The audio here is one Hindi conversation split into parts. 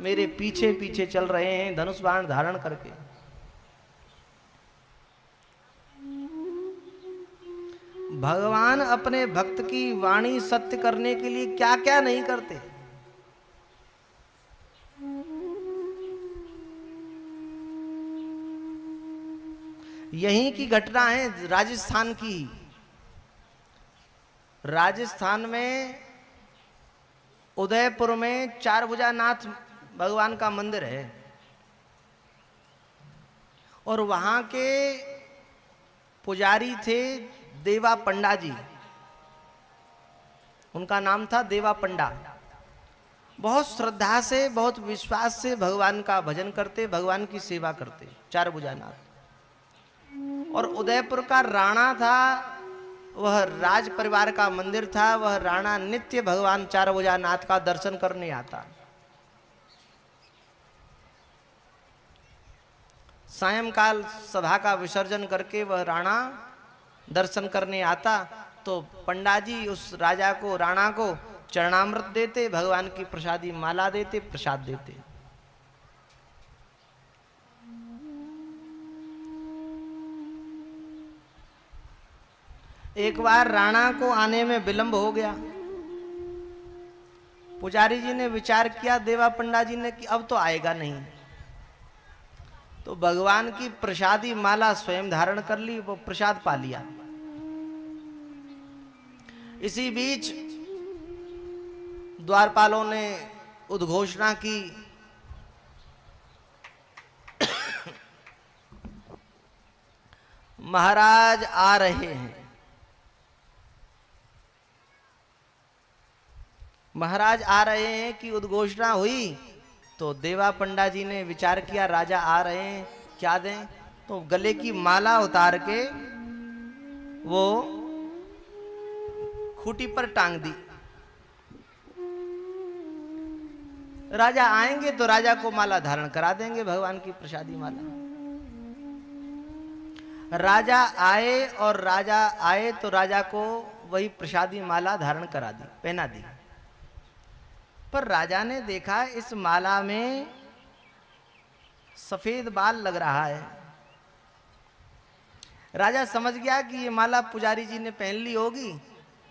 मेरे पीछे पीछे चल रहे हैं धनुष बाण धारण करके। भगवान अपने भक्त की वाणी सत्य करने के लिए क्या क्या नहीं करते। यहीं की घटना है राजस्थान की। राजस्थान में उदयपुर में चारभुजानाथ भगवान का मंदिर है और वहां के पुजारी थे देवा पंडा जी। उनका नाम था देवा पंडा। बहुत श्रद्धा से बहुत विश्वास से भगवान का भजन करते, भगवान की सेवा करते चारभुजानाथ। और उदयपुर का राणा था, वह राज परिवार का मंदिर था। वह राणा नित्य भगवान चारभुजानाथ का दर्शन करने आता। सायंकाल सभा का विसर्जन करके वह राणा दर्शन करने आता तो पंडा जी उस राजा को, राणा को चरणामृत देते, भगवान की प्रसादी माला देते, प्रसाद देते। एक बार राणा को आने में विलंब हो गया। पुजारी जी ने विचार किया, देवा पंडा जी ने, कि अब तो आएगा नहीं, तो भगवान की प्रसादी माला स्वयं धारण कर ली, वो प्रसाद पा लिया। इसी बीच द्वारपालों ने उद्घोषणा की, महाराज आ रहे हैं। महाराज आ रहे हैं की उद्घोषणा हुई तो देवा पंडा जी ने विचार किया, राजा आ रहे हैं, क्या दें? तो गले की माला उतार के वो खूंटी पर टांग दी। राजा आएंगे तो राजा को माला धारण करा देंगे, भगवान की प्रसादी माला। राजा आए और राजा आए तो राजा को वही प्रसादी माला धारण करा दी, पहना दी। पर राजा ने देखा इस माला में सफेद बाल लग रहा है। राजा समझ गया कि ये माला पुजारी जी ने पहन ली होगी,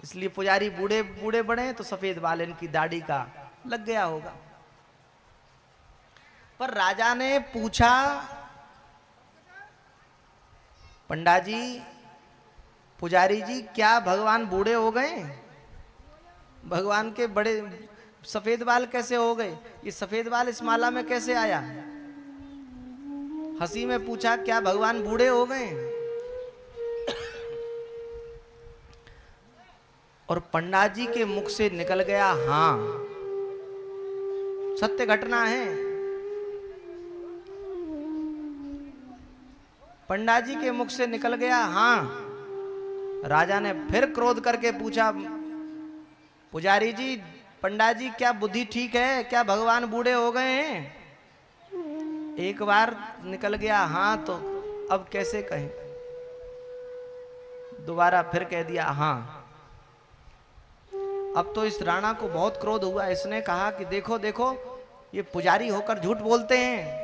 इसलिए पुजारी बूढ़े बूढ़े बड़े तो सफेद बाल इनकी दाढ़ी का लग गया होगा। पर राजा ने पूछा, पंडा जी, पुजारी जी, क्या भगवान बूढ़े हो गए? भगवान के बड़े सफेद बाल कैसे हो गए? ये सफेद बाल इस माला में कैसे आया? हंसी में पूछा, क्या भगवान बूढ़े हो गए? और पंडा जी के मुख से निकल गया, हां, सत्य घटना है। पंडा जी के मुख से निकल गया, हां। राजा ने फिर क्रोध करके पूछा, पुजारी जी, पंडा जी, क्या बुद्धि ठीक है? क्या भगवान बूढ़े हो गए हैं? एक बार निकल गया हां, तो अब कैसे कहें? दोबारा फिर कह दिया हां। अब तो इस राणा को बहुत क्रोध हुआ। इसने कहा कि देखो देखो, ये पुजारी होकर झूठ बोलते हैं।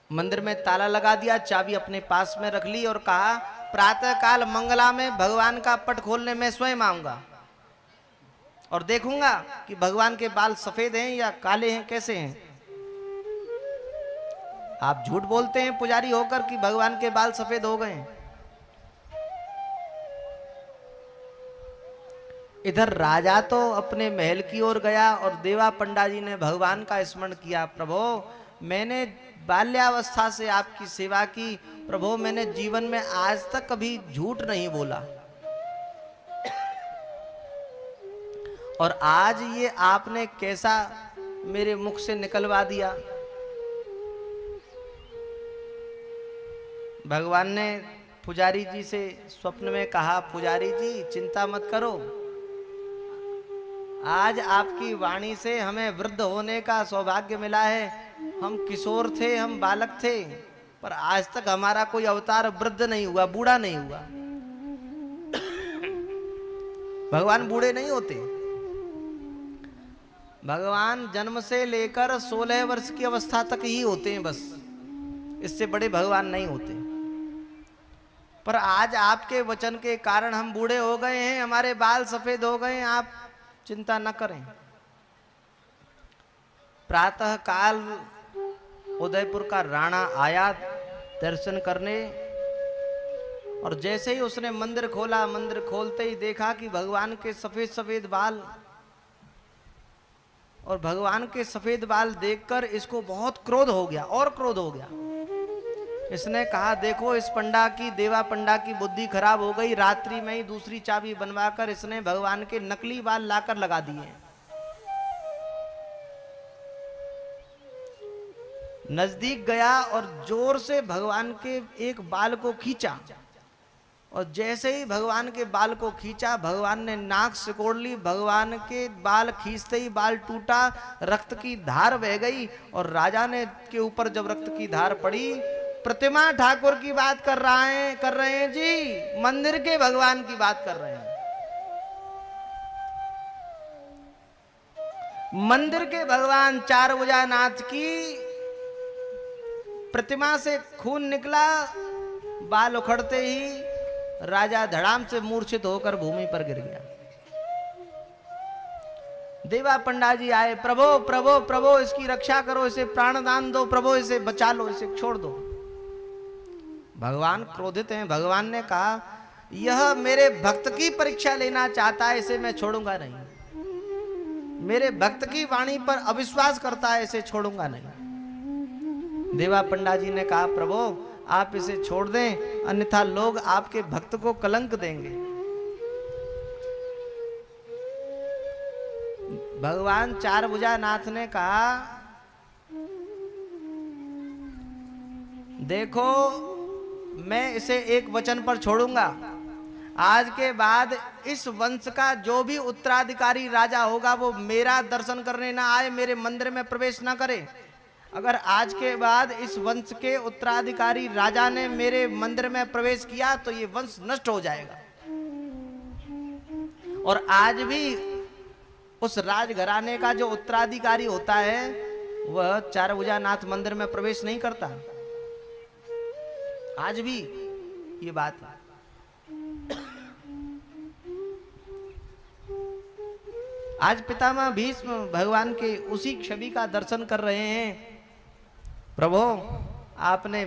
मंदिर में ताला लगा दिया, चाबी अपने पास में रख ली और कहा, प्रातः काल मंगला में भगवान का पट खोलने में स्वयं आऊंगा और देखूंगा कि भगवान के बाल सफेद हैं या काले हैं, कैसे हैं। आप झूठ बोलते हैं पुजारी होकर कि भगवान के बाल सफेद हो गए। इधर राजा तो अपने महल की ओर गया और देवा पंडा जी ने भगवान का स्मरण किया, प्रभो, मैंने बाल्यावस्था से आपकी सेवा की, प्रभो, मैंने जीवन में आज तक कभी झूठ नहीं बोला, और आज ये आपने कैसा मेरे मुख से निकलवा दिया। भगवान ने पुजारी जी से स्वप्न में कहा, पुजारी जी, चिंता मत करो, आज आपकी वाणी से हमें वृद्ध होने का सौभाग्य मिला है। हम किशोर थे, हम बालक थे, पर आज तक हमारा कोई अवतार वृद्ध नहीं हुआ, बूढ़ा नहीं हुआ। भगवान बूढ़े नहीं होते। भगवान जन्म से लेकर 16 वर्ष की अवस्था तक ही होते हैं बस, इससे बड़े भगवान नहीं होते। पर आज आपके वचन के कारण हम बूढ़े हो गए हैं, हमारे बाल सफेद हो गए हैं, आप चिंता न करें। प्रातः काल उदयपुर का राणा आया दर्शन करने, और जैसे ही उसने मंदिर खोला, मंदिर खोलते ही देखा कि भगवान के सफेद सफेद बाल, और भगवान के सफेद बाल देखकर इसको बहुत क्रोध हो गया, और क्रोध हो गया। इसने कहा देखो इस पंडा की, देवा पंडा की बुद्धि खराब हो गई, रात्रि में ही दूसरी चाबी बनवाकर इसने भगवान के नकली बाल लाकर लगा दिए। नजदीक गया और जोर से भगवान के एक बाल को खींचा, और जैसे ही भगवान के बाल को खींचा, भगवान ने नाक सिकोड़ ली। भगवान के बाल खींचते ही बाल टूटा, रक्त की धार बह गई, और राजा ने के ऊपर जब रक्त की धार पड़ी, प्रतिमा ठाकुर की बात कर रहे हैं जी, मंदिर के भगवान की बात कर रहे हैं। मंदिर के भगवान चारभुजा नाथ की प्रतिमा से खून निकला, बाल उखड़ते ही राजा धड़ाम से मूर्छित होकर भूमि पर गिर गया। देवा पंडा जी आए, प्रभो प्रभो प्रभो इसकी रक्षा करो, इसे प्राणदान दो, प्रभो इसे बचा लो, इसे छोड़ दो। भगवान क्रोधित हैं। भगवान ने कहा यह मेरे भक्त की परीक्षा लेना चाहता है, इसे मैं छोड़ूंगा नहीं। मेरे भक्त की वाणी पर अविश्वास करता है, इसे छोड़ूंगा नहीं। देवा पंडा जी ने कहा प्रभो आप इसे छोड़ दें, अन्यथा लोग आपके भक्त को कलंक देंगे। भगवान चारभुजा नाथ ने कहा देखो मैं इसे एक वचन पर छोड़ूंगा, आज के बाद इस वंश का जो भी उत्तराधिकारी राजा होगा वो मेरा दर्शन करने ना आए, मेरे मंदिर में प्रवेश ना करे। अगर आज के बाद इस वंश के उत्तराधिकारी राजा ने मेरे मंदिर में प्रवेश किया तो ये वंश नष्ट हो जाएगा। और आज भी उस राजघराने का जो उत्तराधिकारी होता है वह चारभुजा नाथ मंदिर में प्रवेश नहीं करता। आज भी ये बात है। आज पितामह भीष्म भगवान के उसी छवि का दर्शन कर रहे हैं। प्रभु आपने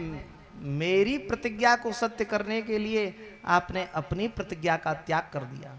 मेरी प्रतिज्ञा को सत्य करने के लिए आपने अपनी प्रतिज्ञा का त्याग कर दिया।